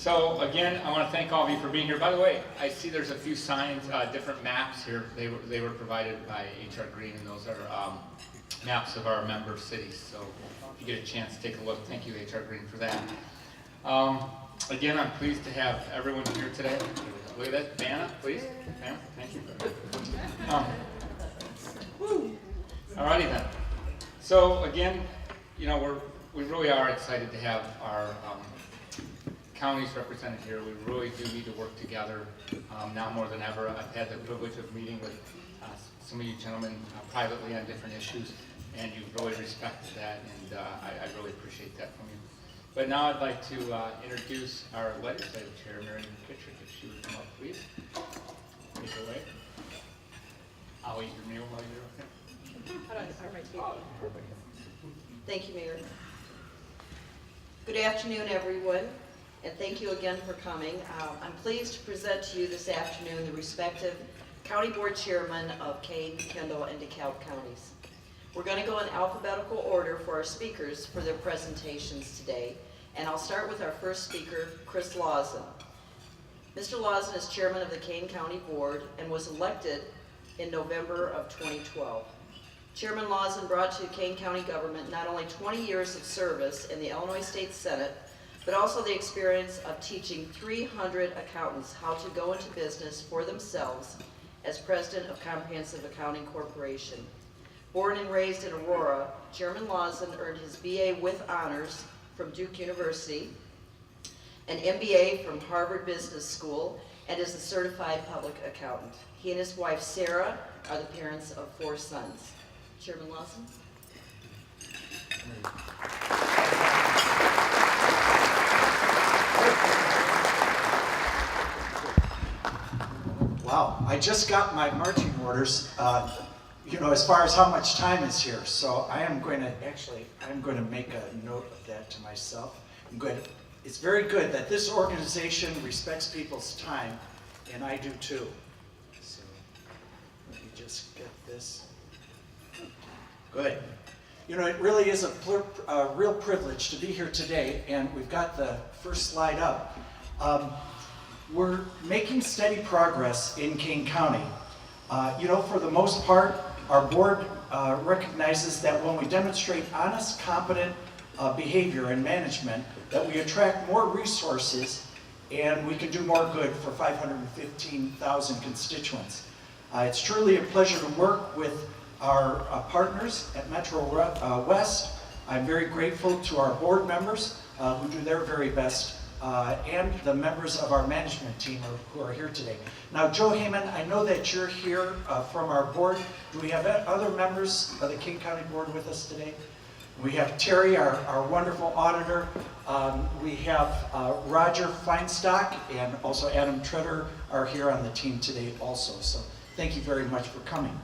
So again, I want to thank all of you for being here. By the way, I see there's a few signs, different maps here. They were provided by HR Green, and those are maps of our member cities. So if you get a chance, take a look. Thank you, HR Green, for that. Again, I'm pleased to have everyone here today. Look at that, Vanna, please. Vanna, thank you. Alrighty then. So again, you know, we really are excited to have our counties represented here. We really do need to work together now more than ever. I've had the privilege of meeting with some of you gentlemen privately on different issues, and you've really respected that, and I really appreciate that from you. But now I'd like to introduce our legislative chair, Mary Kittrick, if she would come up, please. Take it away. I'll eat your meal while you're okay. Thank you, Mayor. Good afternoon, everyone, and thank you again for coming. I'm pleased to present to you this afternoon the respective county board chairmen of Kane, Kendall, and DeKalb counties. We're going to go in alphabetical order for our speakers for their presentations today, and I'll start with our first speaker, Chris Lawson. Mr. Lawson is chairman of the Kane County Board and was elected in November of 2012. Chairman Lawson brought to Kane County government not only 20 years of service in the Illinois State Senate, but also the experience of teaching 300 accountants how to go into business for themselves as president of Comprehensive Accounting Corporation. Born and raised in Aurora, Chairman Lawson earned his BA with honors from Duke University, an MBA from Harvard Business School, and is a certified public accountant. He and his wife, Sarah, are the parents of 4 sons. Chairman Lawson. Wow, I just got my marching orders, you know, as far as how much time is here. So I am going to make a note of that to myself. It's very good that this organization respects people's time, and I do too. So let me just get this. Good. You know, it really is a real privilege to be here today, and we've got the first slide up. We're making steady progress in Kane County. You know, for the most part, our board recognizes that when we demonstrate honest, competent behavior and management, that we attract more resources and we can do more good for 515,000 constituents. It's truly a pleasure to work with our partners at MetroWest. I'm very grateful to our board members who do their very best, and the members of our management team who are here today. Now, Joe Heyman, I know that you're here from our board. Do we have other members of the King County Board with us today? We have Terry, our wonderful auditor. We have Roger Feinstock and also Adam Treader are here on the team today also. So thank you very much for coming.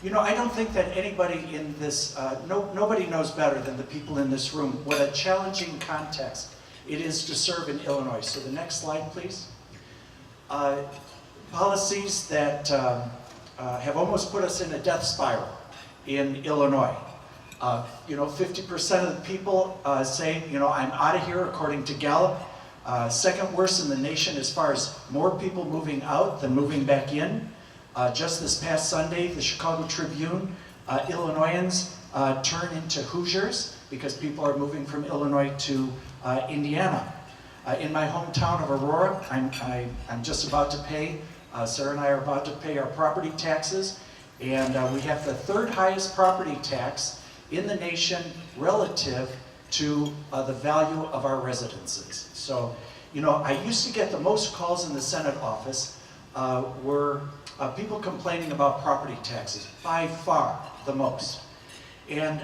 You know, I don't think that anybody in this, nobody knows better than the people in this room what a challenging context it is to serve in Illinois. So the next slide, please. Policies that have almost put us in a death spiral in Illinois. You know, 50% of the people saying, you know, I'm out of here according to Gallup. Second worst in the nation as far as more people moving out than moving back in. Just this past Sunday, the Chicago Tribune, Illinoisans turn into Hoosiers because people are moving from Illinois to Indiana. In my hometown of Aurora, I'm just about to pay, Sarah and I are about to pay our property taxes, and we have the 3rd highest property tax in the nation relative to the value of our residences. So, you know, I used to get the most calls in the Senate office were people complaining about property taxes, by far the most. And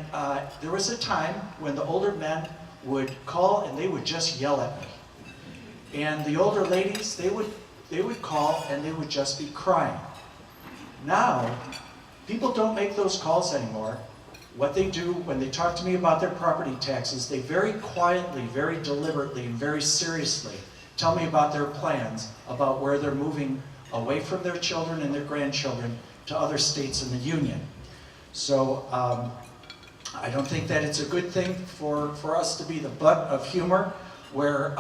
there was a time when the older men would call and they would just yell at me. And the older ladies, they would call and they would just be crying. Now, people don't make those calls anymore. What they do when they talk to me about their property taxes, they very quietly, very deliberately, and very seriously tell me about their plans, about where they're moving away from their children and their grandchildren to other states in the Union. So I don't think that it's a good thing for us to be the butt of humor where,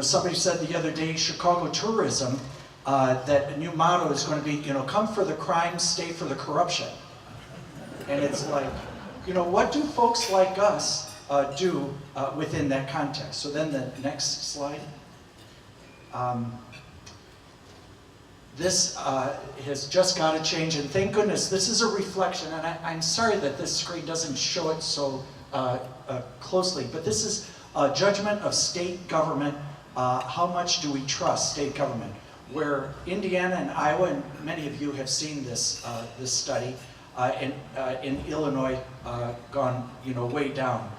somebody said the other day, Chicago tourism, that a new motto is going to be, come for the crime, stay for the corruption. And it's like, what do folks like us do within that context? So then the next slide. This has just got to change, and thank goodness this is a reflection, and I'm sorry that this screen doesn't show it so closely, but this is a judgment of state government. How much do we trust state government? Where Indiana and Iowa, and many of you have seen this study, in Illinois gone way down.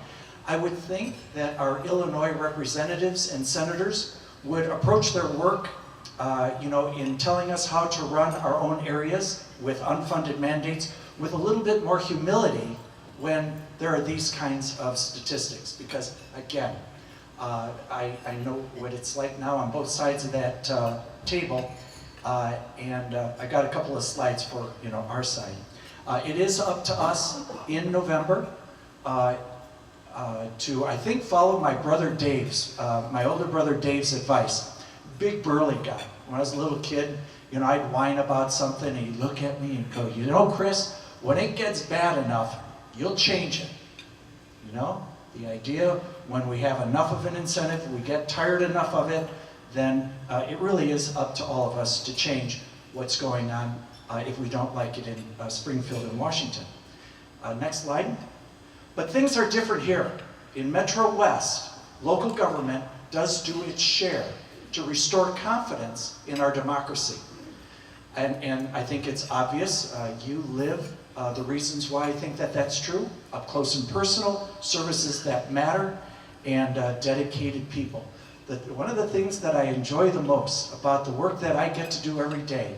I would think that our Illinois representatives and senators would approach their work in telling us how to run our own areas with unfunded mandates with a little bit more humility when there are these kinds of statistics. Because again, I know what it's like now on both sides of that table, and I got a couple of slides for our side. It is up to us in November to, I think, follow my brother Dave's, my older brother Dave's advice. Big burly guy. When I was a little kid, I'd whine about something and he'd look at me and go, Chris, when it gets bad enough, you'll change it. The idea when we have enough of an incentive, we get tired enough of it, then it really is up to all of us to change what's going on if we don't like it in Springfield and Washington. Next slide. But things are different here. In MetroWest, local government does do its share to restore confidence in our democracy. And I think it's obvious, you live the reasons why I think that that's true, up close and personal, services that matter, and dedicated people. One of the things that I enjoy the most about the work that I get to do every day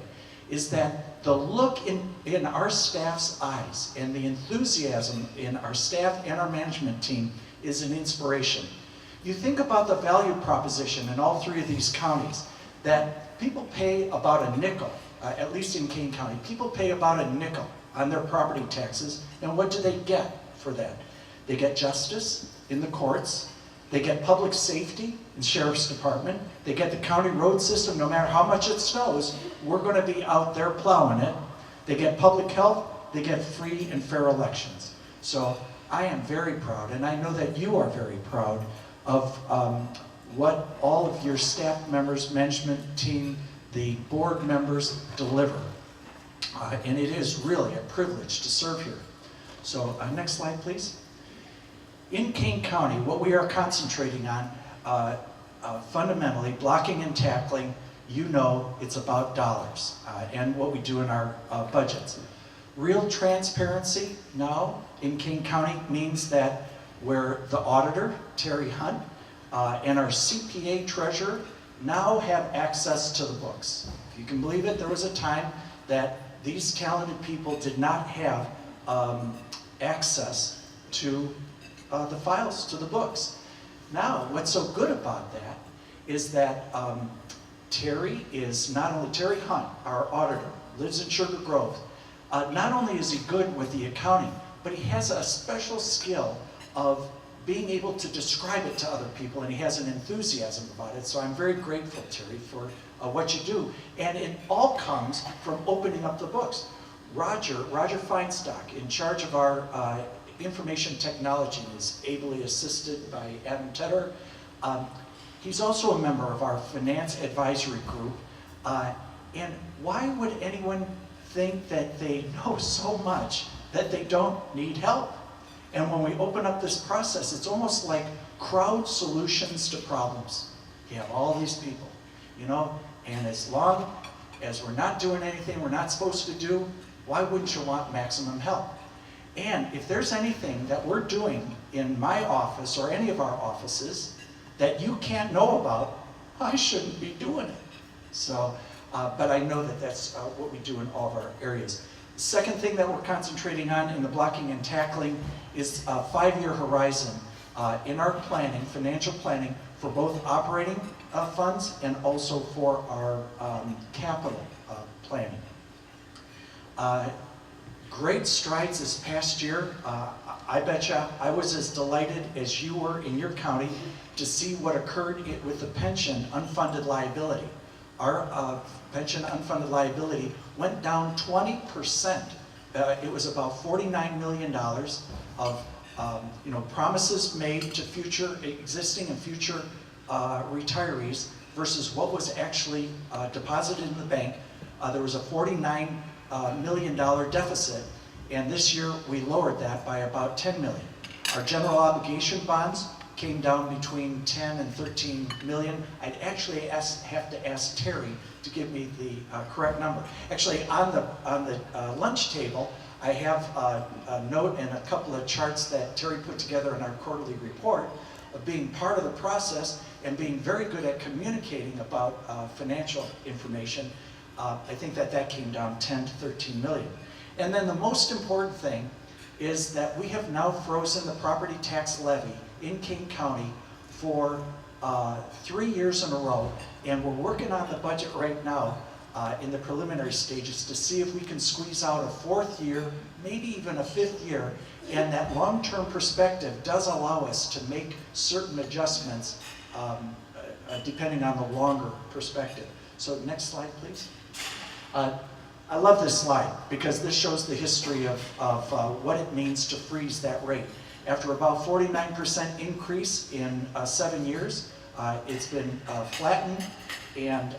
is that the look in our staff's eyes and the enthusiasm in our staff and our management team is an inspiration. You think about the value proposition in all three of these counties, that people pay about a nickel, at least in Kane County, people pay about a nickel on their property taxes, and what do they get for that? They get justice in the courts, they get public safety in Sheriff's Department, they get the county road system, no matter how much it snows, we're going to be out there plowing it. They get public health, they get free and fair elections. So I am very proud, and I know that you are very proud of what all of your staff members, management team, the board members deliver. And it is really a privilege to serve here. So next slide, please. In Kane County, what we are concentrating on, fundamentally, blocking and tackling, it's about dollars and what we do in our budgets. Real transparency now in Kane County means that where the auditor, Terry Hunt, and our CPA treasurer now have access to the books. If you can believe it, there was a time that these talented people did not have access to the files, to the books. Now, what's so good about that is that Terry Hunt, our auditor, lives in Sugar Grove. Not only is he good with the accounting, but he has a special skill of being able to describe it to other people, and he has an enthusiasm about it. So I'm very grateful, Terry, for what you do. And it all comes from opening up the books. Roger Feinstock, in charge of our information technology, is ably assisted by Adam Tedder. He's also a member of our finance advisory group. And why would anyone think that they know so much that they don't need help? And when we open up this process, it's almost like crowd solutions to problems. You have all these people, and as long as we're not doing anything we're not supposed to do, why wouldn't you want maximum help? And if there's anything that we're doing in my office or any of our offices that you can't know about, I shouldn't be doing it. So, but I know that that's what we do in all of our areas. Second thing that we're concentrating on in the blocking and tackling is a 5-year horizon in our planning, financial planning, for both operating funds and also for our capital planning. great strides this past year. I betcha I was as delighted as you were in your county to see what occurred with the pension unfunded liability. Our pension unfunded liability went down 20%. It was about $49 million of promises made to future existing and future retirees versus what was actually deposited in the bank. There was a $49 million deficit, and this year we lowered that by about $10 million. Our general obligation bonds came down between 10 and 13 million. I'd actually have to ask Terry to give me the correct number. Actually, on the lunch table, I have a note and a couple of charts that Terry put together in our quarterly report of being part of the process and being very good at communicating about financial information. I think that came down 10 to 13 million. And then the most important thing is that we have now frozen the property tax levy in Kane County for 3 years in a row, and we're working on the budget right now in the preliminary stages to see if we can squeeze out a 4th year, maybe even a 5th year, and that long-term perspective does allow us to make certain adjustments depending on the longer perspective. So next slide, please. I love this slide because this shows the history of what it means to freeze that rate. After about 49% increase in 7 years, it's been flattened, and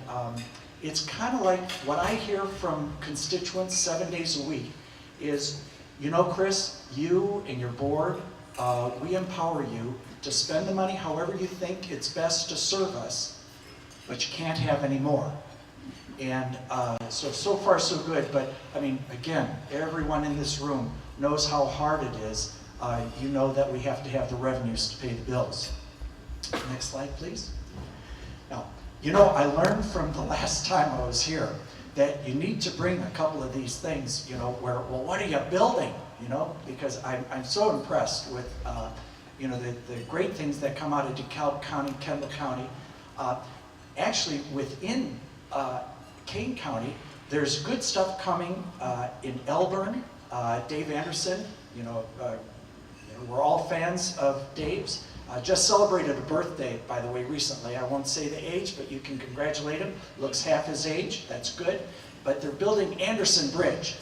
it's kind of like what I hear from constituents 7 days a week is, you know, Chris, you and your board, we empower you to spend the money however you think it's best to serve us, but you can't have any more. And so far so good, but I mean, again, everyone in this room knows how hard it is. You know that we have to have the revenues to pay the bills. Next slide, please. Now, you know, I learned from the last time I was here that you need to bring a couple of these things, you know, where, well, what are you building? You know, because I'm so impressed with, you know, the great things that come out of DeKalb County, Kendall County. Actually, within Kane County, there's good stuff coming in Elburn. Dave Anderson, you know, we're all fans of Dave's. Just celebrated a birthday, by the way, recently. I won't say the age, but you can congratulate him. Looks half his age, that's good. But they're building Anderson Bridge.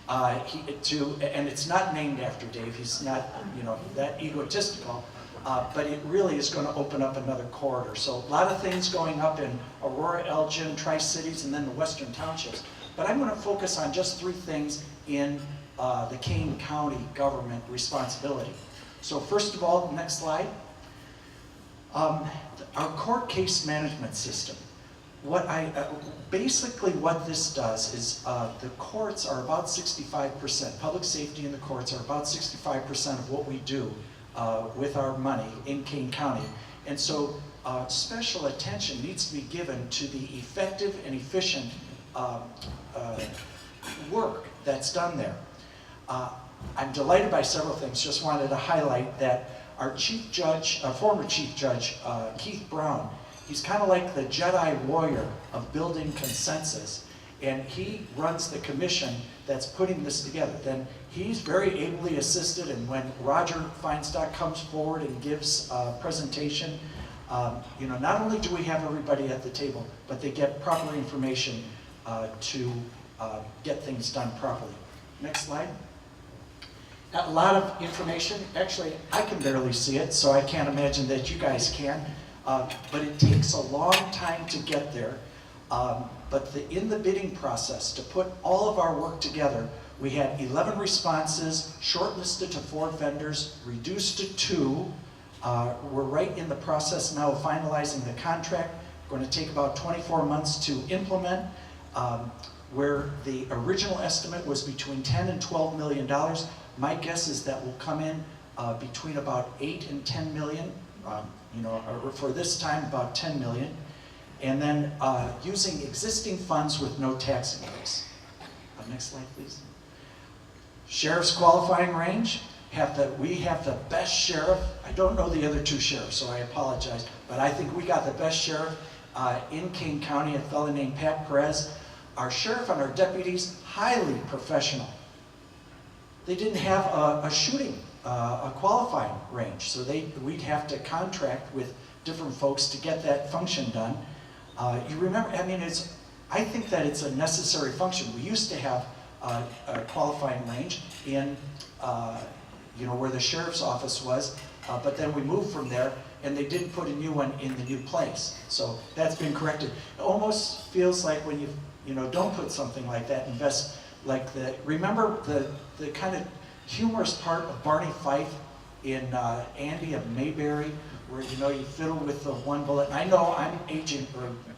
And it's not named after Dave. He's not, you know, that egotistical. But it really is going to open up another corridor. So a lot of things going up in Aurora, Elgin, Tri-Cities, and then the Western Townships. But I'm going to focus on just 3 things in the Kane County government responsibility. So first of all, next slide. Our court case management system. Basically what this does is the courts are about 65%, public safety in the courts are about 65% of what we do with our money in Kane County. And so special attention needs to be given to the effective and efficient work that's done there. I'm delighted by several things. Just wanted to highlight that our chief judge, former chief judge, Keith Brown, he's kind of like the Jedi warrior of building consensus, and he runs the commission that's putting this together. Then he's very ably assisted, and when Roger Feinstock comes forward and gives a presentation, you know, not only do we have everybody at the table, but they get proper information to get things done properly. Next slide. A lot of information. Actually, I can barely see it, so I can't imagine that you guys can. But it takes a long time to get there. But in the bidding process, to put all of our work together, we had 11 responses, shortlisted to 4 vendors, reduced to 2. We're right in the process now of finalizing the contract. Going to take about 24 months to implement. Where the original estimate was between $10 and $12 million. My guess is that will come in between about 8 and 10 million. You know, for this time, about 10 million. And then using existing funds with no tax increase. Next slide, please. Sheriff's qualifying range. We have the best sheriff. I don't know the other 2 sheriffs, so I apologize. But I think we got the best sheriff in Kane County, a fellow named Pat Perez. Our sheriff and our deputies, highly professional. they didn't have a shooting, a qualifying range. So we'd have to contract with different folks to get that function done. You remember, I mean, I think that it's a necessary function. We used to have a qualifying range in, where the sheriff's office was, but then we moved from there, and they didn't put a new one in the new place. So that's been corrected. It almost feels like when you don't put something like that, invest like remember the kind of humorous part of Barney Fife in Andy of Mayberry, where you fiddle with the one bullet. I know I'm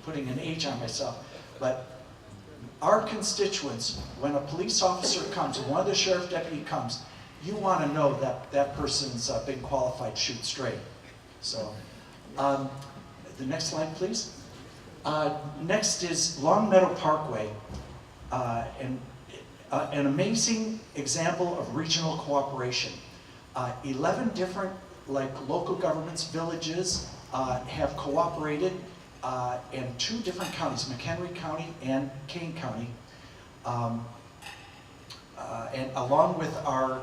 putting an H on myself, but our constituents, when a police officer comes, or one of the sheriff deputy comes, you want to know that that person's been qualified to shoot straight. So, the next slide, please. Next is Long Meadow Parkway, and an amazing example of regional cooperation. 11 different local governments, villages have cooperated, and 2 different counties, McHenry County and Kane County, and along with our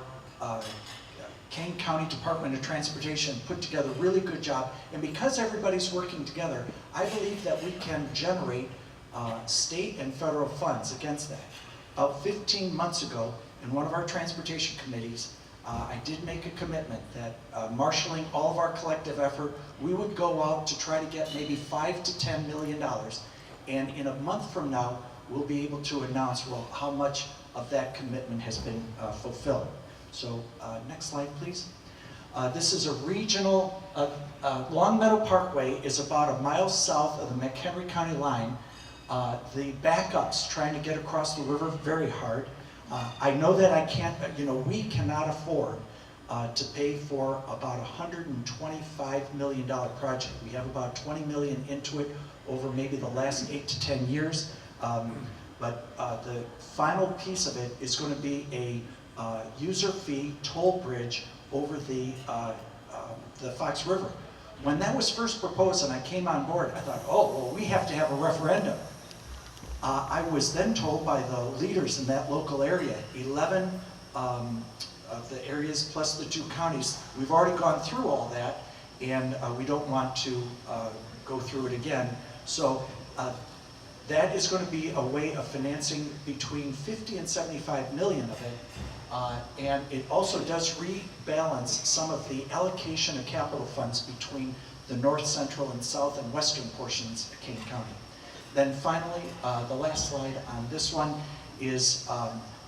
Kane County Department of Transportation, put together a really good job. And because everybody's working together, I believe that we can generate state and federal funds against that. About 15 months ago, in one of our transportation committees, I did make a commitment that marshaling all of our collective effort, we would go out to try to get maybe $5 to $10 million. And in a month from now, we'll be able to announce, well, how much of that commitment has been fulfilled. So next slide, please. This is a regional, Long Meadow Parkway is about a mile south of the McHenry County line. The backups trying to get across the river, very hard. I know that I can't, we cannot afford to pay for about $125 million project. We have about $20 million into it over maybe the last 8 to 10 years. But the final piece of it is going to be a user fee toll bridge over the Fox River. When that was first proposed and I came on board, I thought, oh, well, we have to have a referendum. I was then told by the leaders in that local area, 11 of the areas plus the 2 counties, we've already gone through all that, and we don't want to go through it again. So that is going to be a way of financing between 50 and 75 million of it. And it also does rebalance some of the allocation of capital funds between the north, central, and south and western portions of Kane County. Then finally, the last slide on this one is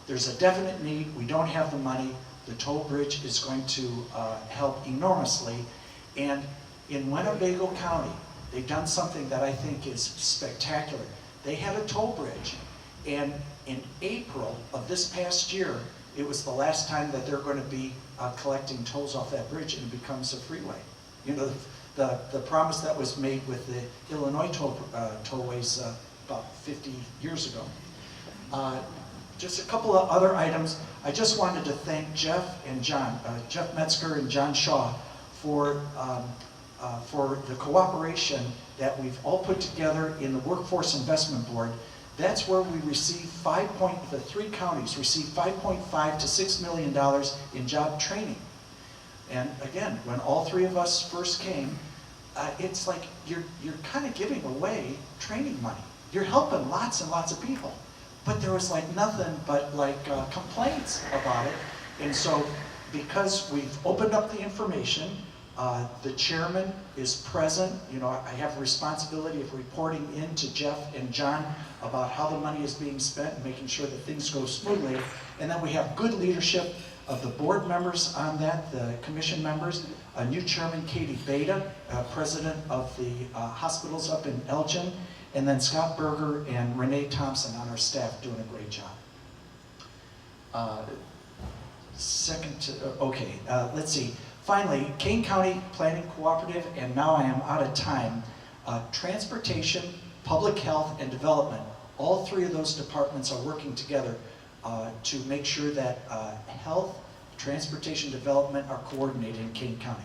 there's a definite need. We don't have the money. The toll bridge is going to help enormously. And in Winnebago County, they've done something that I think is spectacular. They had a toll bridge, and in April of this past year, it was the last time that they're going to be collecting tolls off that bridge, and it becomes a freeway. The promise that was made with the Illinois tollways about 50 years ago. Just a couple of other items. I just wanted to thank Jeff and John, Jeff Metzger and John Shaw, for the cooperation that we've all put together in the Workforce Investment Board. That's where we received the 3 counties received $5.5 to $6 million in job training. And again, when all 3 of us first came, it's like you're kind of giving away training money. You're helping lots and lots of people. But there was nothing but complaints about it. And so because we've opened up the information, the chairman is present. I have a responsibility of reporting in to Jeff and John about how the money is being spent and making sure that things go smoothly. And then we have good leadership of the board members on that, the commission members, a new chairman, Katie Beta, president of the hospitals up in Elgin, and then Scott Berger and Renee Thompson on our staff doing a great job. Let's see. Finally, Kane County Planning Cooperative, and now I am out of time. Transportation, Public Health, and Development. All 3 of those departments are working together to make sure that health, transportation, development are coordinated in Kane County.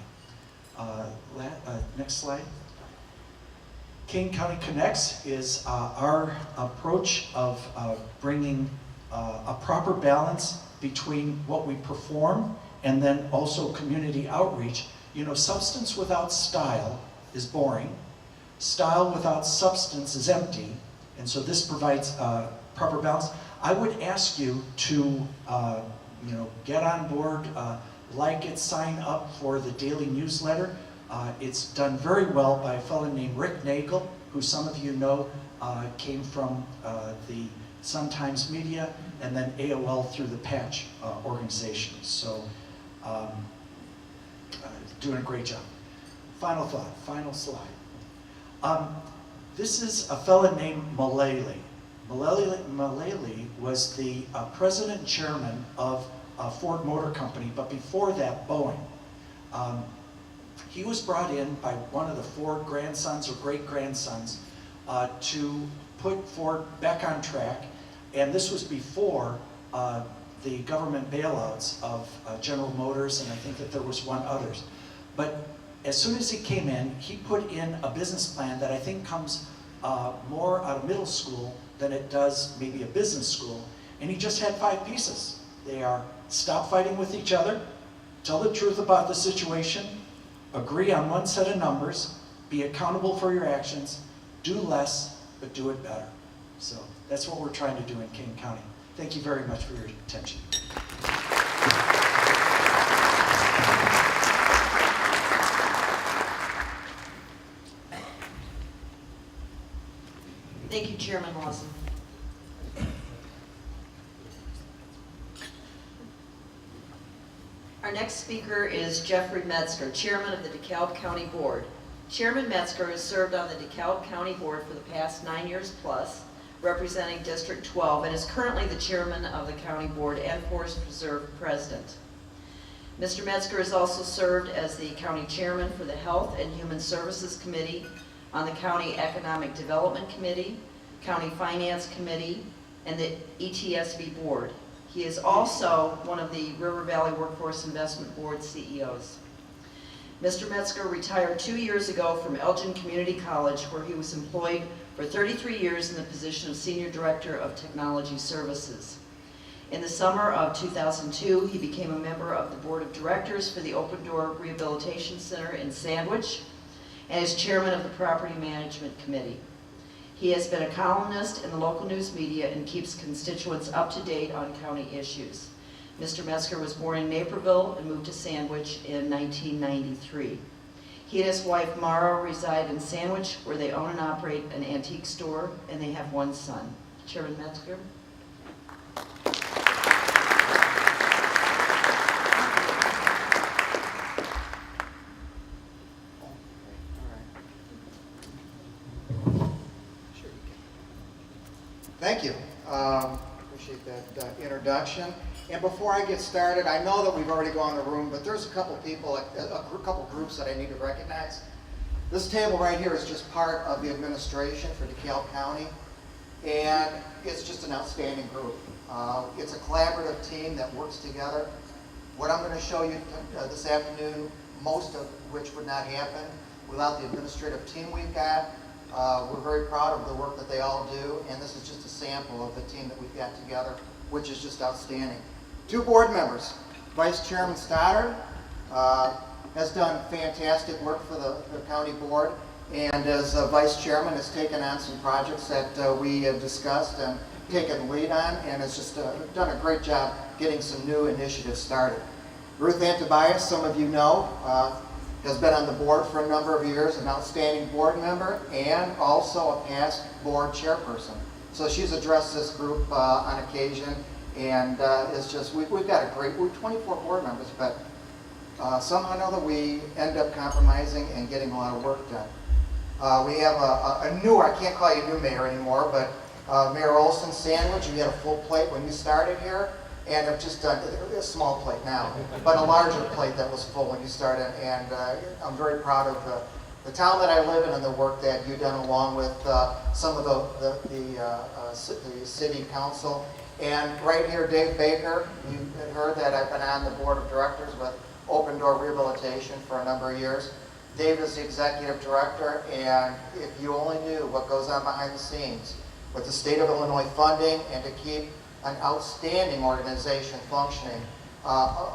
Next slide. Kane County Connects is our approach of bringing a proper balance between what we perform and then also community outreach. You know, substance without style is boring. Style without substance is empty. And so this provides proper balance. I would ask you to get on board, like it, sign up for the daily newsletter. It's done very well by a fellow named Rick Nagel, who some of you know came from the Sun-Times Media and then AOL through the Patch organization. So doing a great job. Final thought, final slide. This is a fellow named Mullally. Mullally was the president and chairman of Ford Motor Company, but before that, Boeing. He was brought in by one of the Ford grandsons or great-grandsons to put Ford back on track, and this was before the government bailouts of General Motors, and I think that there was one others. But as soon as he came in, he put in a business plan that I think comes more out of middle school than it does maybe a business school, and he just had 5 pieces. They are: stop fighting with each other, tell the truth about the situation, agree on one set of numbers, be accountable for your actions, do less, but do it better. So that's what we're trying to do in King County. Thank you very much for your attention. Thank you, Chairman Lawson. Our next speaker is Jeffrey Metzger, Chairman of the DeKalb County Board. Chairman Metzger has served on the DeKalb County Board for the past 9 years plus, representing District 12, and is currently the Chairman of the County Board and Forest Preserve President. Mr. Metzger has also served as the County Chairman for the Health and Human Services Committee, on the County Economic Development Committee, County Finance Committee, and the ETSB Board. He is also one of the River Valley Workforce Investment Board CEOs. Mr. Metzger retired 2 years ago from Elgin Community College, where he was employed for 33 years in the position of Senior Director of Technology Services. In the summer of 2002, he became a member of the Board of Directors for the Open Door Rehabilitation Center in Sandwich, and is Chairman of the Property Management Committee. He has been a columnist in the local news media and keeps constituents up to date on county issues. Mr. Metzger was born in Naperville and moved to Sandwich in 1993. He and his wife Mara reside in Sandwich, where they own and operate an antique store, and they have 1 son. Chairman Metzger. Thank you. Appreciate that introduction. And before I get started, I know that we've already gone the room, but there's a couple people, a couple groups that I need to recognize. This table right here is just part of the administration for DeKalb County, and it's just an outstanding group. It's a collaborative team that works together. What I'm going to show you this afternoon, most of which would not happen without the administrative team we've got. We're very proud of the work that they all do, and this is just a sample of the team that we've got together, which is just outstanding. 2 board members. Vice Chairman Stoddard has done fantastic work for the county board, and as Vice Chairman has taken on some projects that we have discussed and taken the lead on, and has just done a great job getting some new initiatives started. Ruth Ann Tobias, some of you know, has been on the board for a number of years, an outstanding board member, and also a past board chairperson. So she's addressed this group on occasion, and it's just, we've got we're 24 board members, but somehow or another we end up compromising and getting a lot of work done. We have a new, I can't call you new mayor anymore, but Mayor Olson Sandwich, you had a full plate when you started here, and have just done a small plate now, but a larger plate that was full when you started, and I'm very proud of the town that I live in and the work that you've done along with some of the city council. And right here, Dave Baker, you had heard that I've been on the board of directors with Open Door Rehabilitation for a number of years. Dave is the executive director, and if you only knew what goes on behind the scenes with the state of Illinois funding and to keep an outstanding organization functioning.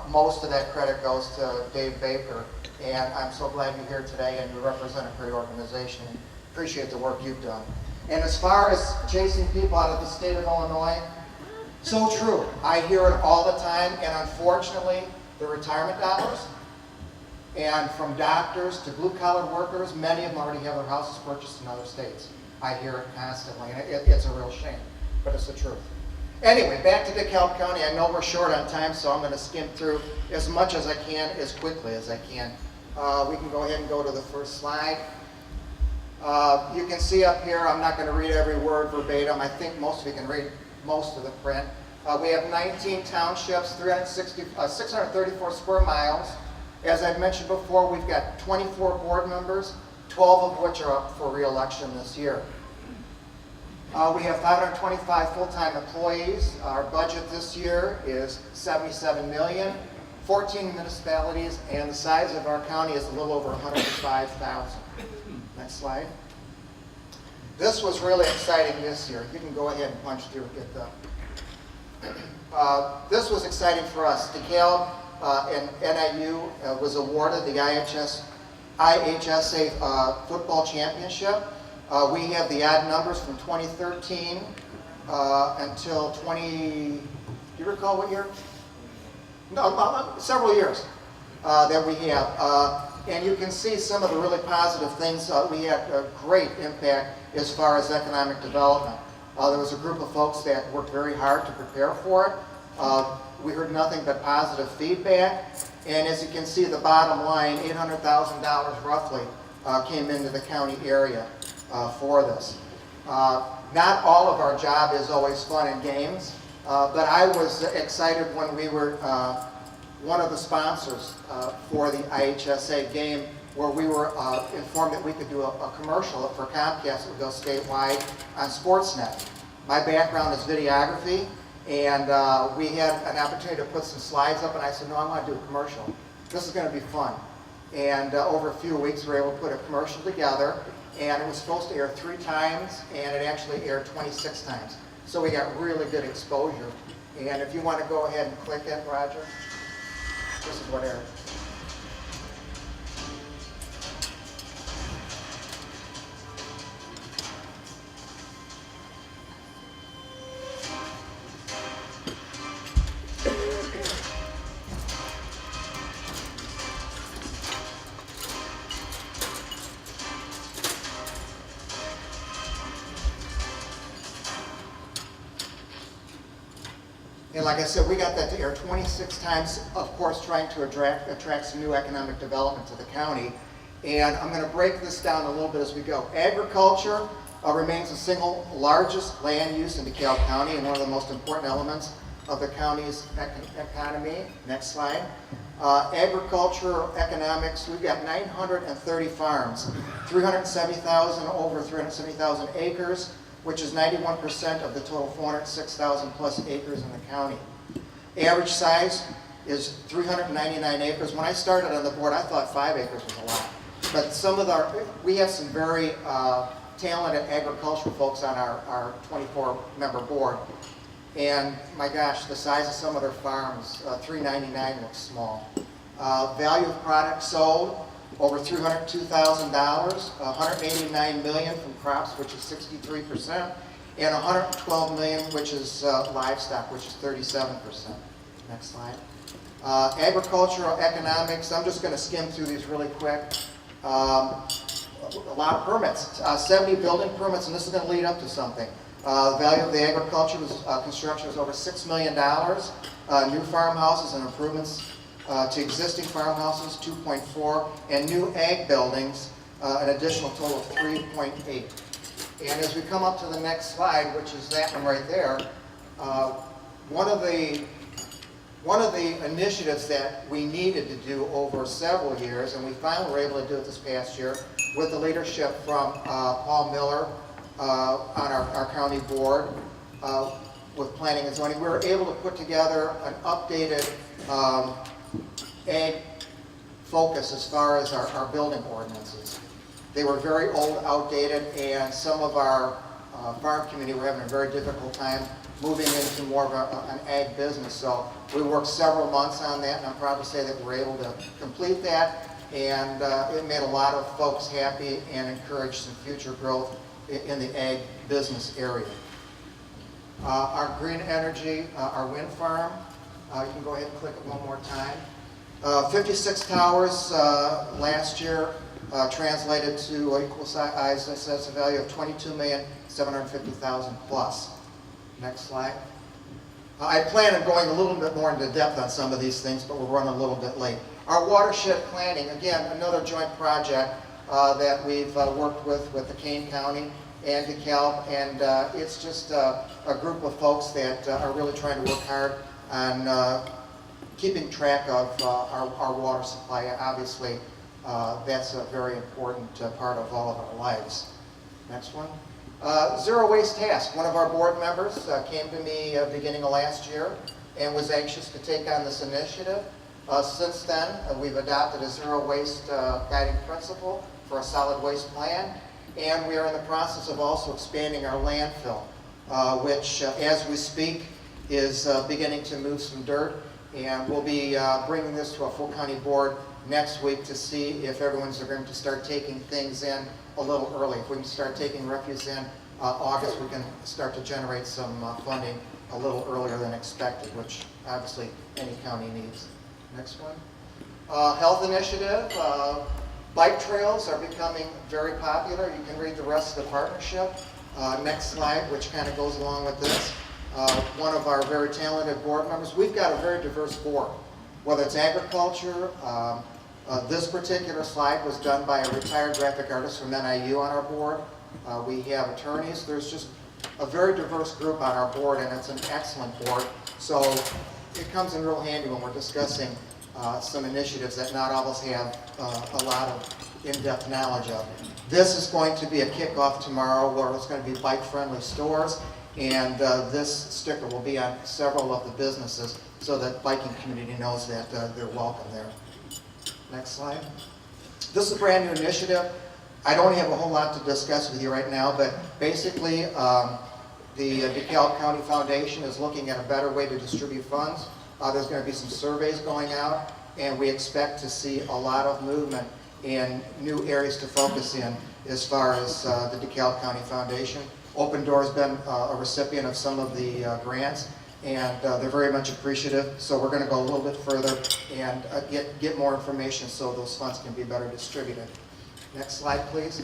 Most of that credit goes to Dave Baker, and I'm so glad you're here today and you represent a great organization. Appreciate the work you've done. And as far as chasing people out of the state of Illinois, so true. I hear it all the time, and unfortunately, the retirement dollars, and from doctors to blue-collar workers, many of them already have their houses purchased in other states. I hear it constantly, and it's a real shame, but it's the truth. Anyway, back to DeKalb County. I know we're short on time, so I'm going to skim through as much as I can, as quickly as I can. We can go ahead and go to the first slide. You can see up here, I'm not going to read every word verbatim. I think most of you can read most of the print. We have 19 townships, 634 square miles. As I've mentioned before, we've got 24 board members, 12 of which are up for re-election this year. We have 525 full-time employees. Our budget this year is $77 million, 14 municipalities, and the size of our county is a little over 105,000. Next slide. This was really exciting this year. You can go ahead and punch through and get the... this was exciting for us. DeKalb and NIU was awarded the IHSA football championship. We have the odd numbers from 2013 until do you recall what year? No, several years that we have. And you can see some of the really positive things. We had a great impact as far as economic development. There was a group of folks that worked very hard to prepare for it. We heard nothing but positive feedback. And as you can see, the bottom line, $800,000 roughly came into the county area for this. Not all of our job is always fun and games, but I was excited when we were one of the sponsors for the IHSA game, where we were informed that we could do a commercial for Comcast that would go statewide on Sportsnet. My background is videography, and we had an opportunity to put some slides up, and I said, no, I want to do a commercial. This is going to be fun. And over a few weeks, we were able to put a commercial together, and it was supposed to air 3 times, and it actually aired 26 times. So we got really good exposure. And if you want to go ahead and click it, Roger, this is what aired. And like I said, we got that to air 26 times, of course, trying to attract some new economic development to the county. And I'm going to break this down a little bit as we go. Agriculture remains the single largest land use in DeKalb County and one of the most important elements of the county's economy. Next slide. Agricultural economics, we've got 930 farms, 370,000, over 370,000 acres, which is 91% of the total 406,000 plus acres in the county. Average size is 399 acres. When I started on the board, I thought 5 acres was a lot. But we have some very talented agricultural folks on our 24-member board. And my gosh, the size of some of their farms, 399 looks small. Value of product sold, over $302,000, $189 million from crops, which is 63%, and $112 million, which is livestock, which is 37%. Next slide. Agricultural economics, I'm just going to skim through these really quick. A lot of permits, 70 building permits, and this is going to lead up to something. The value of the agriculture construction was over $6 million. New farmhouses and improvements to existing farmhouses, 2.4, and new ag buildings, an additional total of 3.8. And as we come up to the next slide, which is that one right there, one of the initiatives that we needed to do over several years, and we finally were able to do it this past year, with the leadership from Paul Miller on our county board with planning and zoning, we were able to put together an updated ag focus as far as our building ordinances. They were very old, outdated, and some of our farm community were having a very difficult time moving into more of an ag business. So we worked several months on that, and I'm proud to say that we're able to complete that. And it made a lot of folks happy and encouraged some future growth in the ag business area. Our green energy, our wind farm, you can go ahead and click it one more time. 56 towers last year translated to equal size assessed value of $22,750,000 plus. Next slide. I plan on going a little bit more into depth on some of these things, but we're running a little bit late. Our watershed planning, again, another joint project that we've worked with the Kane County and DeKalb, and it's just a group of folks that are really trying to work hard on keeping track of our water supply. Obviously, that's a very important part of all of our lives. Next one. Zero Waste Task. One of our board members came to me beginning of last year and was anxious to take on this initiative. Since then, we've adopted a zero waste guiding principle for a solid waste plan, and we are in the process of also expanding our landfill, which, as we speak, is beginning to move some dirt, and we'll be bringing this to a full county board next week to see if everyone's going to start taking things in a little early. If we can start taking refuse in August, we can start to generate some funding a little earlier than expected, which obviously any county needs. Next one. Health initiative. Bike trails are becoming very popular. You can read the rest of the partnership. Next slide, which kind of goes along with this. One of our very talented board members. We've got a very diverse board, whether it's agriculture. This particular slide was done by a retired graphic artist from NIU on our board. We have attorneys. There's just a very diverse group on our board, and it's an excellent board. So it comes in real handy when we're discussing some initiatives that not all of us have a lot of in-depth knowledge of. This is going to be a kickoff tomorrow where it's going to be bike-friendly stores, and this sticker will be on several of the businesses so that the biking community knows that they're welcome there. Next slide. This is a brand new initiative. I don't have a whole lot to discuss with you right now, but basically the DeKalb County Foundation is looking at a better way to distribute funds. There's going to be some surveys going out, and we expect to see a lot of movement in new areas to focus in as far as the DeKalb County Foundation. Open Door has been a recipient of some of the grants, and they're very much appreciative. So we're going to go a little bit further and get more information so those funds can be better distributed. Next slide, please.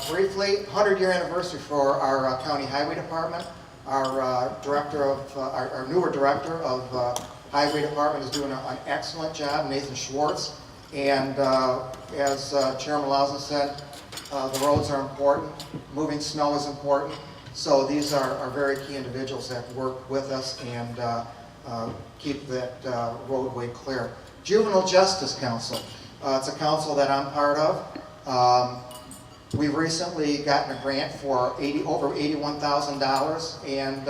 Briefly, 100-year anniversary for our county highway department. Our newer director of highway department is doing an excellent job, Nathan Schwartz. And as Chairman Lawson said, the roads are important. Moving snow is important. So these are very key individuals that work with us and keep that roadway clear. Juvenile Justice Council. It's a council that I'm part of. We've recently gotten a grant for over $81,000, and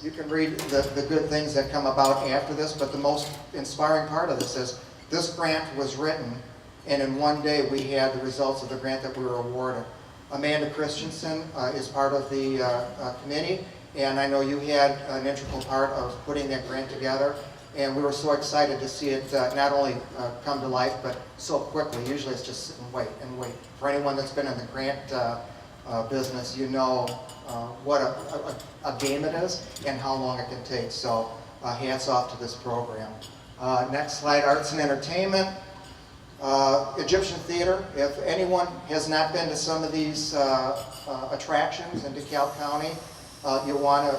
you can read the good things that come about after this, but the most inspiring part of this is this grant was written, and in one day we had the results of the grant that we were awarded. Amanda Christensen is part of the committee, and I know you had an integral part of putting that grant together, and we were so excited to see it not only come to life, but so quickly. Usually it's just sit and wait and wait. For anyone that's been in the grant business, you know what a game it is and how long it can take. So hats off to this program. Next slide, arts and entertainment. Egyptian theater. If anyone has not been to some of these attractions in DeKalb County, you want to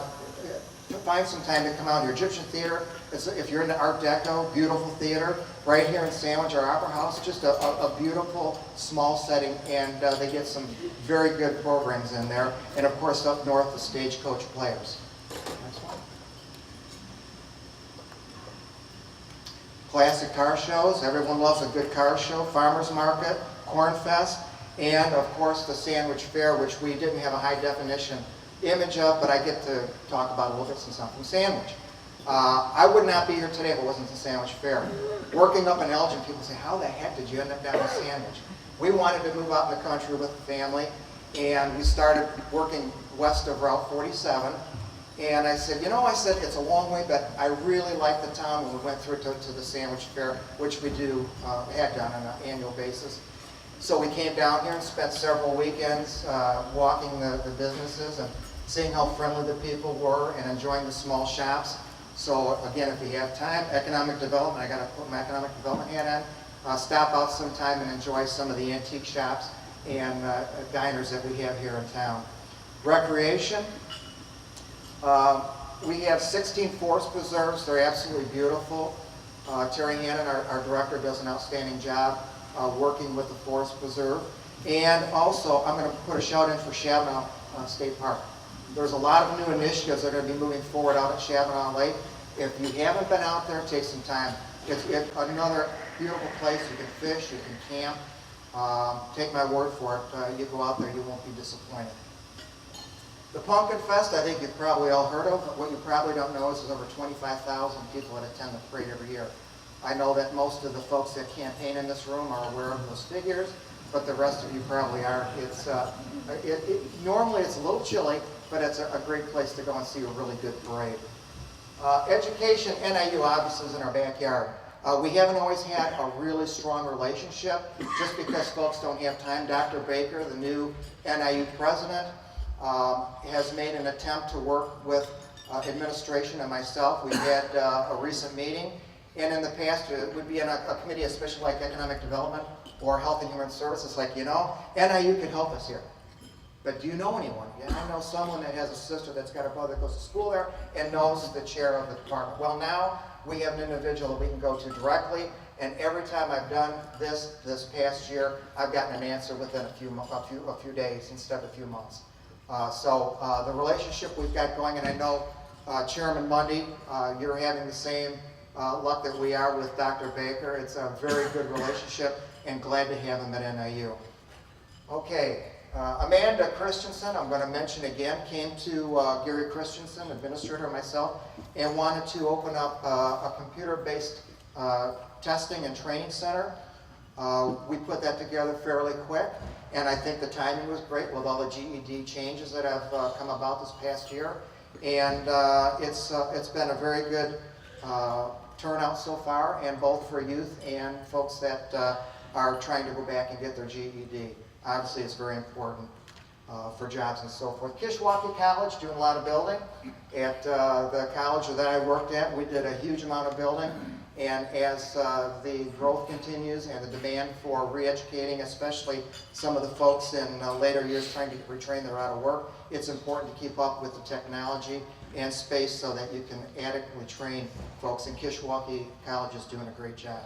find some time to come out here. Egyptian theater, if you're into Art Deco, beautiful theater. Right here in Sandwich, our Opera House, just a beautiful small setting, and they get some very good programs in there. And of course up north, the Stagecoach Players. Next one. Classic car shows. Everyone loves a good car show. Farmers Market, Corn Fest, and of course the Sandwich Fair, which we didn't have a high definition image of, but I get to talk about a little bit since I'm from Sandwich. I would not be here today if it wasn't the Sandwich Fair. Working up in Elgin, people say, how the heck did you end up down in Sandwich? We wanted to move out in the country with the family, and we started working west of Route 47, And I said, it's a long way, but I really like the town. And we went through to the sandwich fair, which we had done on an annual basis. So we came down here and spent several weekends walking the businesses and seeing how friendly the people were and enjoying the small shops. So again, if you have time, economic development, I got to put my economic development hat on, stop out sometime and enjoy some of the antique shops and diners that we have here in town. Recreation, we have 16 forest preserves. They're absolutely beautiful. Terry Hannon, our director, does an outstanding job working with the forest preserve. And also, I'm going to put a shout in for Shabana State Park. There's a lot of new initiatives that are going to be moving forward out at Shabana Lake. If you haven't been out there, take some time. It's another beautiful place. You can fish, you can camp. Take my word for it. You go out there, you won't be disappointed. The Pumpkin Fest, I think you've probably all heard of. But what you probably don't know is there's over 25,000 people that attend the parade every year. I know that most of the folks that campaign in this room are aware of those figures, but the rest of you probably are. Normally it's a little chilly, but it's a great place to go and see a really good parade. Education, NIU obviously is in our backyard. We haven't always had a really strong relationship just because folks don't have time. Dr. Baker, the new NIU president, has made an attempt to work with administration and myself. We've had a recent meeting, and in the past it would be in a committee, especially like economic development or health and human services, like, NIU could help us here. But do you know anyone? Yeah, I know someone that has a sister that's got a brother that goes to school there and knows the chair of the department. Well, now we have an individual that we can go to directly, and every time I've done this past year, I've gotten an answer within a few days instead of a few months. So the relationship we've got going, and I know Chairman Mundy, you're having the same luck that we are with Dr. Baker. It's a very good relationship, and glad to have him at NIU. Okay. Amanda Christensen, I'm going to mention again, came to Gary Christensen, administrator, and myself, and wanted to open up a computer-based testing and training center. We put that together fairly quick, and I think the timing was great with all the GED changes that have come about this past year. And it's been a very good turnout so far, and both for youth and folks that are trying to go back and get their GED. Obviously, it's very important for jobs and so forth. Kishwaukee College, doing a lot of building. At the college that I worked at, we did a huge amount of building. And as the growth continues and the demand for re-educating, especially some of the folks in later years trying to retrain their out of work, it's important to keep up with the technology and space so that you can adequately train folks. And Kishwaukee College is doing a great job.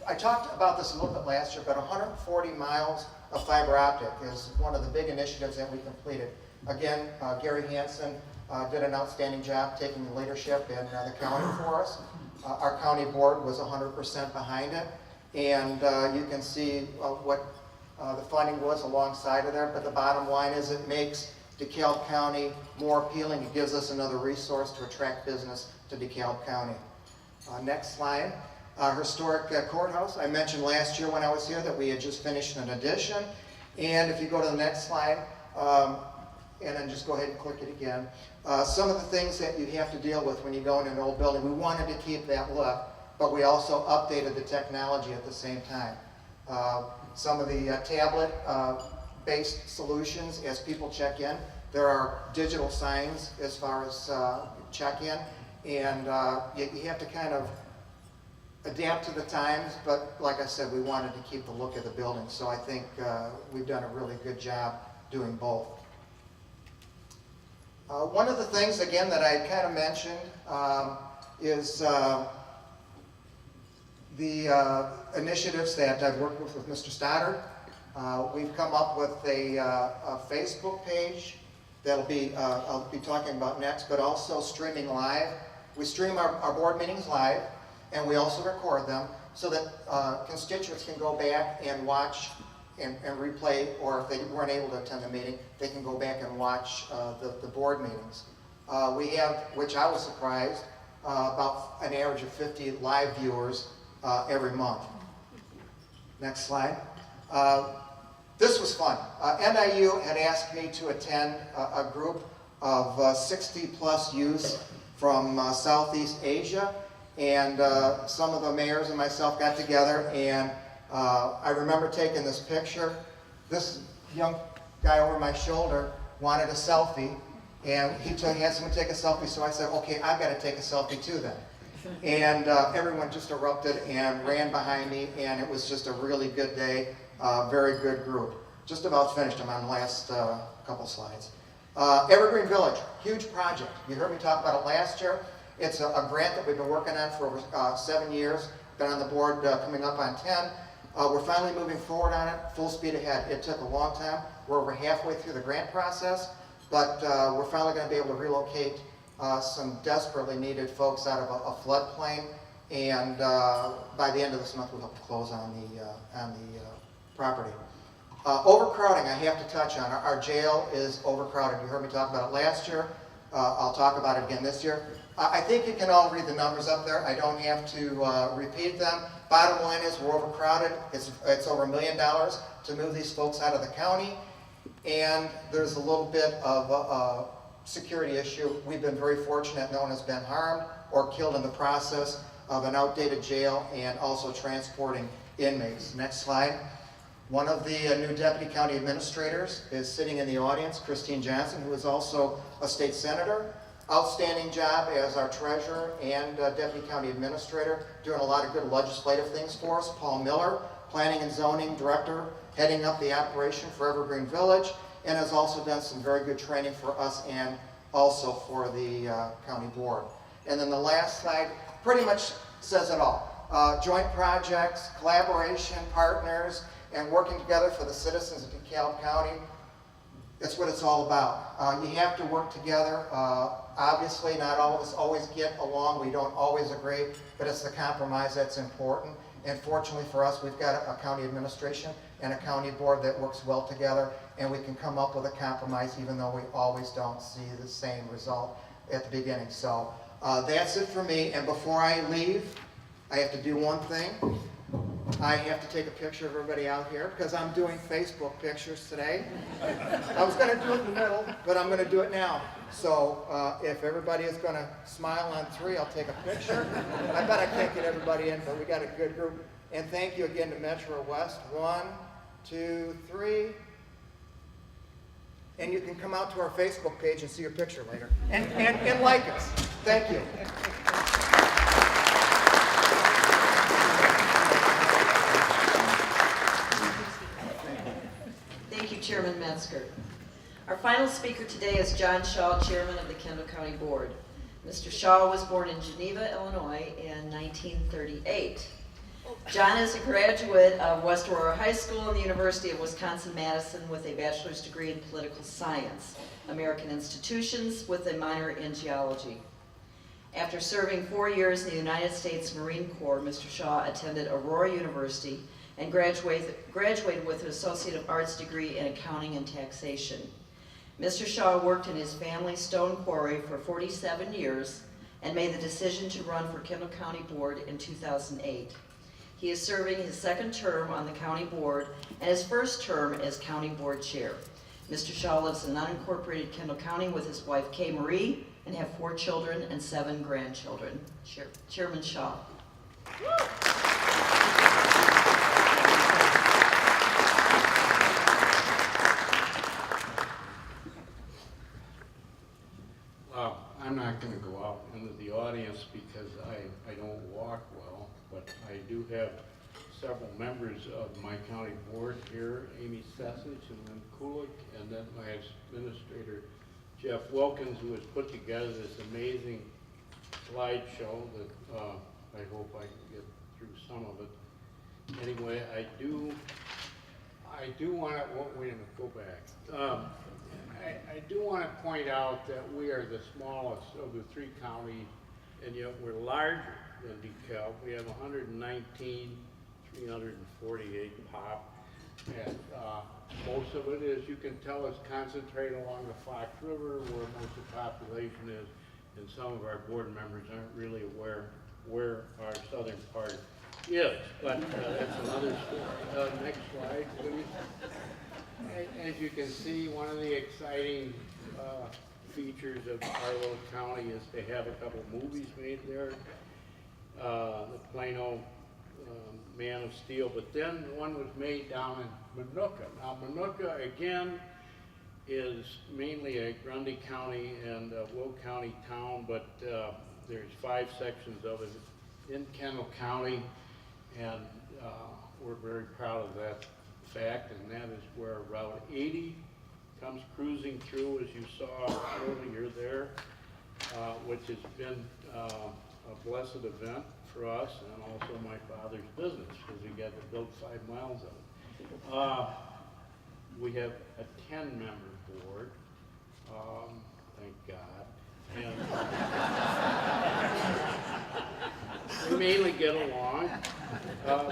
I talked about this a little bit last year, but 140 miles of fiber optic is one of the big initiatives that we completed. Again, Gary Hansen did an outstanding job taking the leadership in the county for us. Our county board was 100% behind it, and you can see what the funding was alongside of there, but the bottom line is it makes DeKalb County more appealing. It gives us another resource to attract business to DeKalb County. Next slide. Historic courthouse. I mentioned last year when I was here that we had just finished an addition. And if you go to the next slide, and then just go ahead and click it again. Some of the things that you have to deal with when you go in an old building, we wanted to keep that look, but we also updated the technology at the same time. Some of the tablet-based solutions, as people check in, there are digital signs as far as check-in, and you have to kind of adapt to the times, but like I said, we wanted to keep the look of the building, so I think we've done a really good job doing both. One of the things, again, that I kind of mentioned is the initiatives that I've worked with Mr. Stoddard. We've come up with a Facebook page that'll be, I'll be talking about next, but also streaming live. We stream our board meetings live, and we also record them so that constituents can go back and watch and replay, or if they weren't able to attend the meeting, they can go back and watch the board meetings. We have, which I was surprised, about an average of 50 live viewers every month. Next slide. This was fun. NIU had asked me to attend a group of 60 plus youths from Southeast Asia, and some of the mayors and myself got together, and I remember taking this picture. This young guy over my shoulder wanted a selfie, and had someone take a selfie, so I said, okay, I've got to take a selfie too then. And everyone just erupted and ran behind me, and it was just a really good day, very good group. Just about finished. I'm on the last couple slides. Evergreen Village, huge project. You heard me talk about it last year. It's a grant that we've been working on for over 7 years. Been on the board coming up on 10. We're finally moving forward on it, full speed ahead. It took a long time. We're over halfway through the grant process, but we're finally going to be able to relocate some desperately needed folks out of a floodplain, and by the end of this month we'll have to close on the property. Overcrowding, I have to touch on. Our jail is overcrowded. You heard me talk about it last year. I'll talk about it again this year. I think you can all read the numbers up there. I don't have to repeat them. Bottom line is we're overcrowded. It's over $1 million to move these folks out of the county, and there's a little bit of a security issue. We've been very fortunate. No one has been harmed or killed in the process of an outdated jail and also transporting inmates. Next slide. One of the new deputy county administrators is sitting in the audience, Christine Johnson, who is also a state senator. Outstanding job as our treasurer and deputy county administrator, doing a lot of good legislative things for us. Paul Miller, planning and zoning director, heading up the operation for Evergreen Village, and has also done some very good training for us and also for the county board. And then the last slide pretty much says it all. Joint projects, collaboration, partners, and working together for the citizens of DeKalb County. That's what it's all about. You have to work together. Obviously, not all of us always get along. We don't always agree, but it's the compromise that's important. And fortunately for us, we've got a county administration and a county board that works well together, and we can come up with a compromise even though we always don't see the same result at the beginning. So that's it for me. And before I leave, I have to do one thing. I have to take a picture of everybody out here because I'm doing Facebook pictures today. I was going to do it in the middle, but I'm going to do it now. So if everybody is going to smile on 3, I'll take a picture. I bet I can't get everybody in, but we got a good group. And thank you again to MetroWest. 1, 2, 3. And you can come out to our Facebook page and see your picture later. And like us. Thank you. Thank you, Chairman Metzger. Our final speaker today is John Shaw, Chairman of the Kendall County Board. Mr. Shaw was born in Geneva, Illinois in 1938. John is a graduate of West Aurora High School and the University of Wisconsin-Madison with a bachelor's degree in political science, American institutions with a minor in geology. After serving 4 years in the United States Marine Corps, Mr. Shaw attended Aurora University and graduated with an Associate of Arts degree in accounting and taxation. Mr. Shaw worked in his family's stone quarry for 47 years and made the decision to run for Kendall County Board in 2008. He is serving his second term on the county board and his first term as county board chair. Mr. Shaw lives in unincorporated Kendall County with his wife Kay Marie and have 4 children and 7 grandchildren. Chairman Shaw. I'm not going to go out into the audience because I don't walk well, but I do have several members of my county board here, Amy Sessage and Lynn Kulik, and then my administrator, Jeff Wilkins, who has put together this amazing slideshow that I hope I can get through some of it. Anyway, I do want to, wait a minute, go back. I do want to point out that we are the smallest of the 3 counties, and yet we're larger than DeKalb. We have 119, 348 pop, and most of it is, you can tell, is concentrated along the Fox River, where most of the population is, and some of our board members aren't really aware where our southern part is, but that's another story. Next slide, please. As you can see, one of the exciting features of our little county is to have a couple of movies made there. The Plano Man of Steel, but then one was made down in Minooka. Now Minooka, again, is mainly a Grundy County and Will County town, but there's 5 sections of it in Kendall County, and we're very proud of that fact, and that is where Route 80 comes cruising through, as you saw earlier there, which has been a blessed event for us and also my father's business, because we got to build 5 miles of it. We have a 10-member board, thank God, and we mainly get along.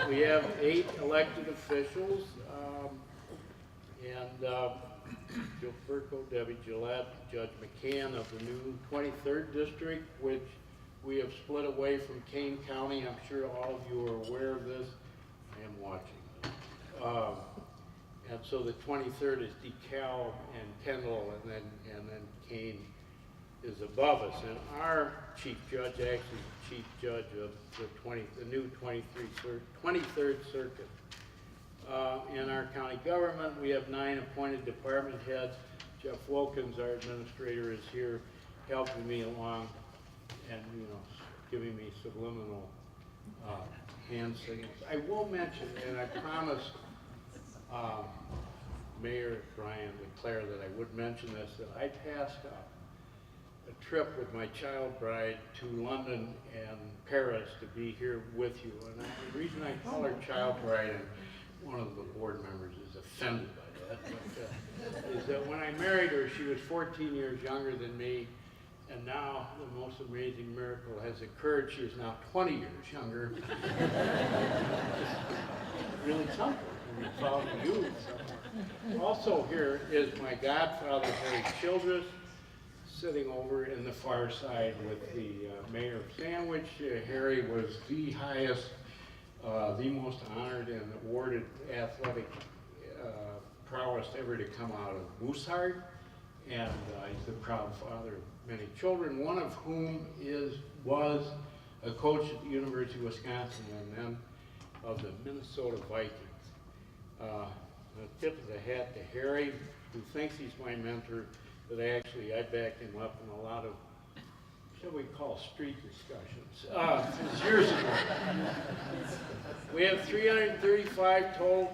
We have 8 elected officials, and Joe Furco, Debbie Gillette, Judge McCann of the new 23rd District, which we have split away from Kane County. I'm sure all of you are aware of this. I am watching. And so the 23rd is DeKalb and Kendall, and then Kane is above us. And our chief judge, actually the chief judge of the new 23rd Circuit. In our county government, we have 9 appointed department heads. Jeff Wilkins, our administrator, is here helping me along and, you know, giving me subliminal hand signals. I will mention, and I promised Mayor Brian LeClaire that I would mention this, that I passed a trip with my child bride to London and Paris to be here with you. And the reason I call her child bride, and one of the board members is offended by that, but, is that when I married her, she was 14 years younger than me, and now the most amazing miracle has occurred. She is now 20 years younger. Really something. We found you somewhere. Also here is my godfather, Harry Childress, sitting over in the far side with the mayor of Sandwich. Harry was the highest, the most honored and awarded athletic prowess ever to come out of Mooseheart, and he's the proud father of many children, one of whom was a coach at the University of Wisconsin and then of the Minnesota Vikings. A tip of the hat to Harry, who thinks he's my mentor, but actually I backed him up in a lot of, shall we call, street discussions. It was years ago. We have 335 total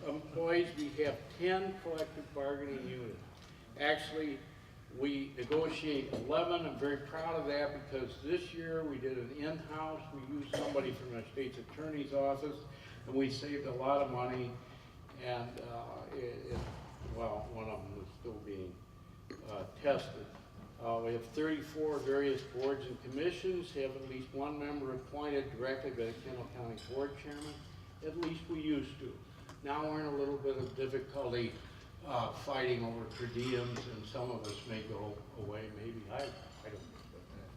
employees. We have 10 collective bargaining units. Actually, we negotiate 11. I'm very proud of that because this year we did an in-house. We used somebody from the state's attorney's office, and we saved a lot of money. And well, one of them is still being tested. We have 34 various boards and commissions, have at least one member appointed directly by the Kendall County Board Chairman. At least we used to. Now we're in a little bit of difficulty fighting over per diems, and some of us may go away, maybe. I don't know about that.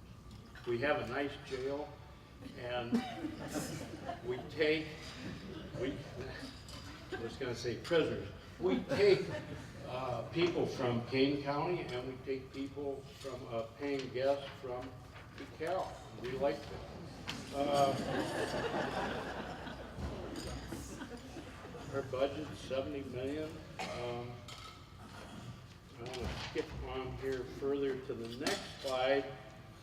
We have a nice jail, and we take, I was going to say prisoners. We take people from Kane County, and we take people from paying guests from DeKalb. We like that. Our budget's $70 million. I'm going to skip on here further to the next slide.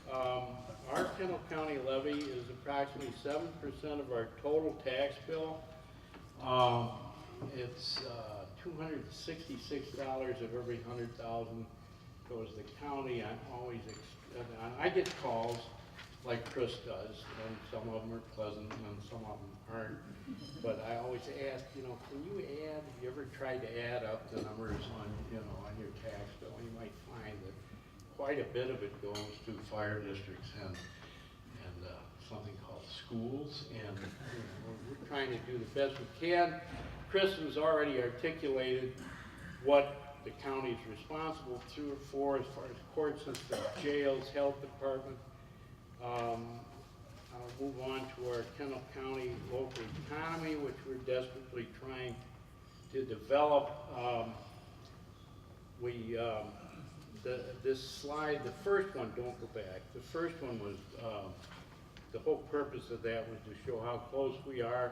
Our Kendall County levy is approximately 7% of our total tax bill. It's $266 of every 100,000 goes to the county. I'm always, I get calls like Chris does, and some of them are pleasant and some of them aren't. But I always ask, you know, can you add, have you ever tried to add up the numbers on, you know, on your tax bill? You might find that quite a bit of it goes to fire districts and something called schools, and you know, we're trying to do the best we can. Chris has already articulated what the county is responsible for as far as court system, jails, health department. I'll move on to our Kendall County local economy, which we're desperately trying to develop, this slide, the first one, don't go back, the first one was, the whole purpose of that was to show how close we are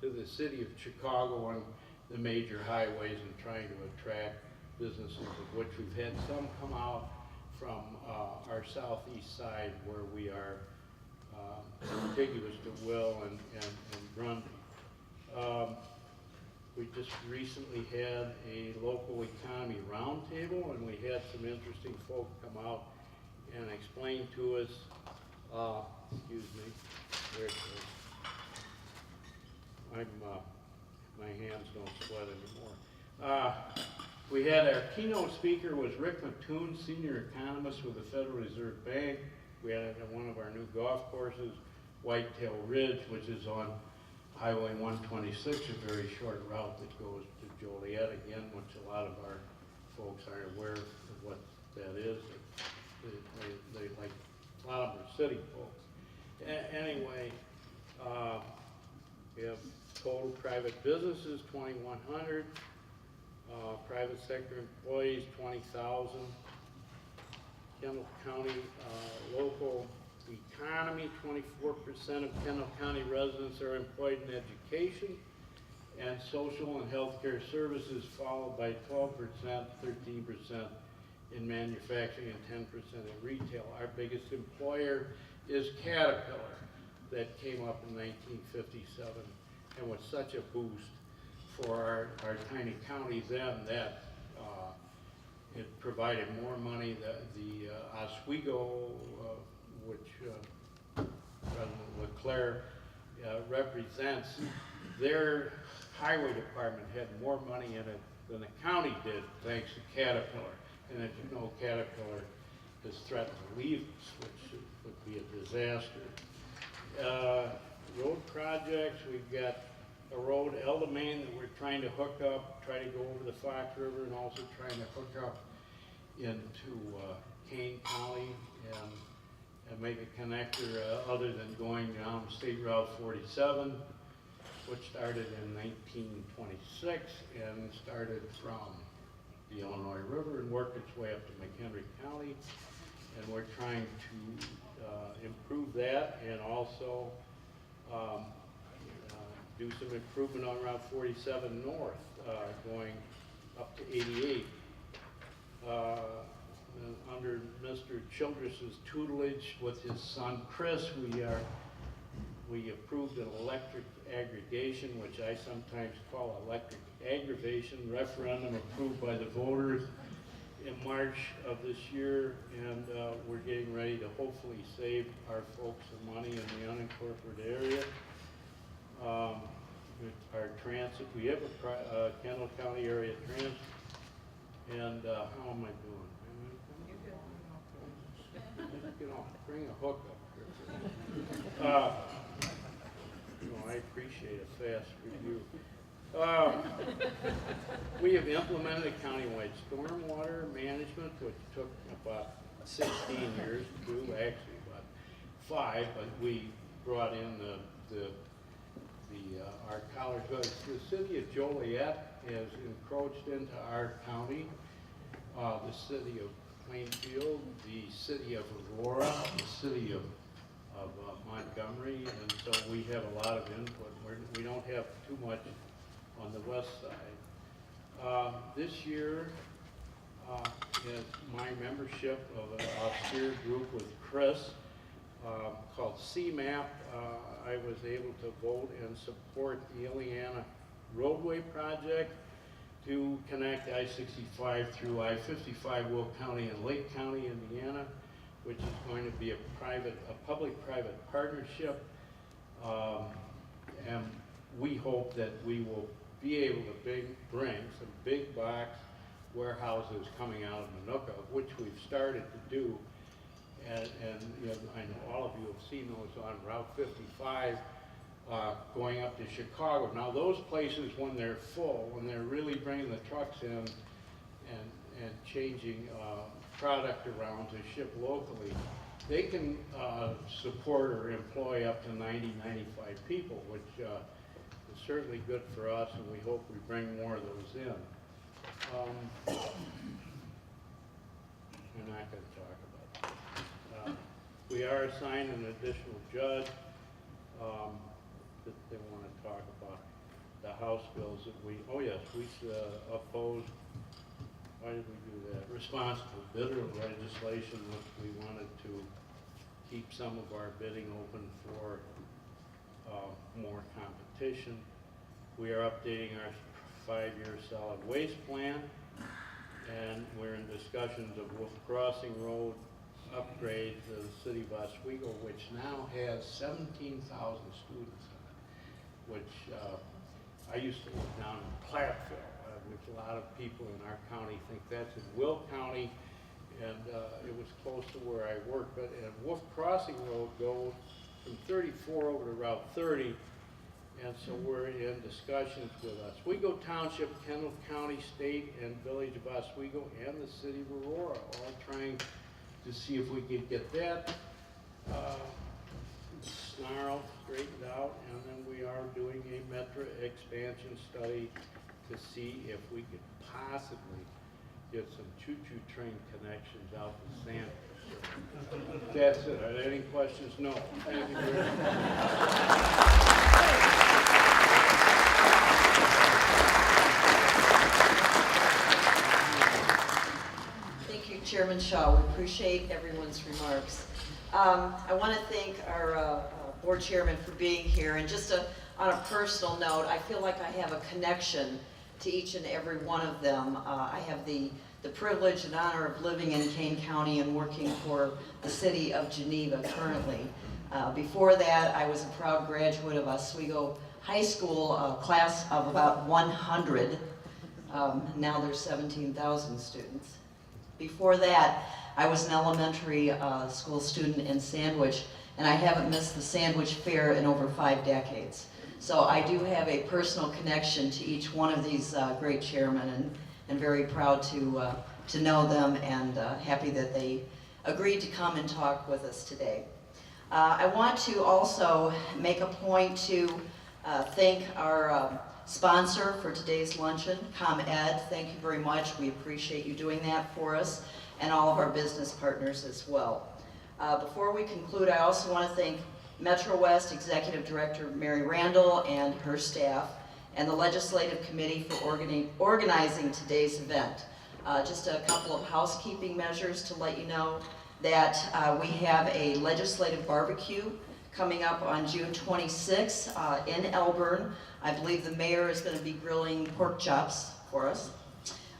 to the city of Chicago on the major highways and trying to attract businesses, of which we've had some come out from our southeast side where we are contiguous to Will and Grundy. We just recently had a local economy roundtable, and we had some interesting folk come out and explain to us, excuse me, there it goes. My hands don't sweat anymore. We had our keynote speaker was Rick Mattoon, senior economist with the Federal Reserve Bank. We had one of our new golf courses, Whitetail Ridge, which is on Highway 126, a very short route that goes to Joliet again, which a lot of our folks aren't aware of what that is. They like, a lot of them are city folks. Anyway, we have total private businesses, 2,100. Private sector employees, 20,000. Kendall County local economy, 24% of Kendall County residents are employed in education and social and healthcare services, followed by 12%, 13% in manufacturing, and 10% in retail. Our biggest employer is Caterpillar, that came up in 1957 and was such a boost for our tiny county then that it provided more money. The Oswego, which President Leclerc represents, their highway department had more money in it than the county did, thanks to Caterpillar. And as you know, Caterpillar has threatened to leave us, which would be a disaster. Road projects, we've got a road, Elda, Maine, that we're trying to hook up, try to go over the Fox River, and also trying to hook up into Kane County and make a connector other than going down State Route 47, which started in 1926 and started from the Illinois River and worked its way up to McHenry County. And we're trying to improve that and also do some improvement on Route 47 North, going up to 88. Under Mr. Childress's tutelage with his son Chris, we approved an electric aggregation, which I sometimes call electric aggravation, referendum approved by the voters in March of this year, and we're getting ready to hopefully save our folks some money in the unincorporated area. Our transit, we have a Kendall County area transit, and how am I doing? You know, bring a hook up here. I appreciate a fast review. We have implemented a countywide stormwater management, which took about 16 years to do, actually about 5, but we brought in our college. The city of Joliet has encroached into our county, the city of Plainfield, the city of Aurora, the city of Montgomery, and so we have a lot of input. We don't have too much on the west side. This year is my membership of an austere group with Chris called CMAP. I was able to vote and support the Ileana roadway project to connect I-65 through I-55, Will County and Lake County, Indiana, which is going to be a public-private partnership. And we hope that we will be able to bring some big box warehouses coming out of Minooka, which we've started to do. And you know, I know all of you have seen those on Route 55 going up to Chicago. Now those places, when they're full, when they're really bringing the trucks in and changing product around to ship locally, they can support or employ up to 90, 95 people, which It's certainly good for us, and we hope we bring more of those in. I'm not going to talk about that. We are assigned an additional judge that they want to talk about the House bills that we opposed. Why did we do that? Responsible bidder legislation, which we wanted to keep some of our bidding open for more competition. We are updating our 5-year solid waste plan, and we're in discussions of Wolf Crossing Road upgrade to the city of Oswego, which now has 17,000 students in it, which I used to live down in Platteville, which a lot of people in our county think that's in Will County, and it was close to where I worked. But Wolf Crossing Road goes from 34 over to Route 30, and so we're in discussions with Oswego Township, Kendall County, State, and Village of Oswego, and the City of Aurora, all trying to see if we could get that snarled, straightened out, and then we are doing a metro expansion study to see if we could possibly get some choo-choo train connections out to Sandwich. That's it. Are there any questions? No. Thank you very much. Thank you, Chairman Shaw. We appreciate everyone's remarks. I want to thank our board chairman for being here. And just on a personal note, I feel like I have a connection to each and every one of them. I have the privilege and honor of living in Kane County and working for the city of Geneva currently. Before that, I was a proud graduate of Oswego High School, class of about 100. Now there's 17,000 students. Before that, I was an elementary school student in Sandwich, and I haven't missed the Sandwich Fair in over 5 decades. So I do have a personal connection to each one of these great chairmen, and very proud to know them, and happy that they agreed to come and talk with us today. I want to also make a point to thank our sponsor for today's luncheon, ComEd. Thank you very much. We appreciate you doing that for us, and all of our business partners as well. Before we conclude, I also want to thank MetroWest Executive Director Mary Randall and her staff, and the Legislative Committee for organizing today's event. Just a couple of housekeeping measures to let you know that we have a legislative barbecue coming up on June 26th in Elburn. I believe the mayor is going to be grilling pork chops for us.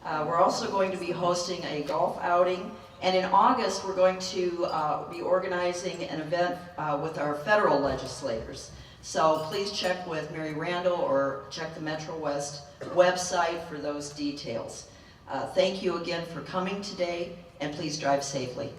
We're also going to be hosting a golf outing, and in August we're going to be organizing an event with our federal legislators. So please check with Mary Randall or check the MetroWest website for those details. Thank you again for coming today, and please drive safely.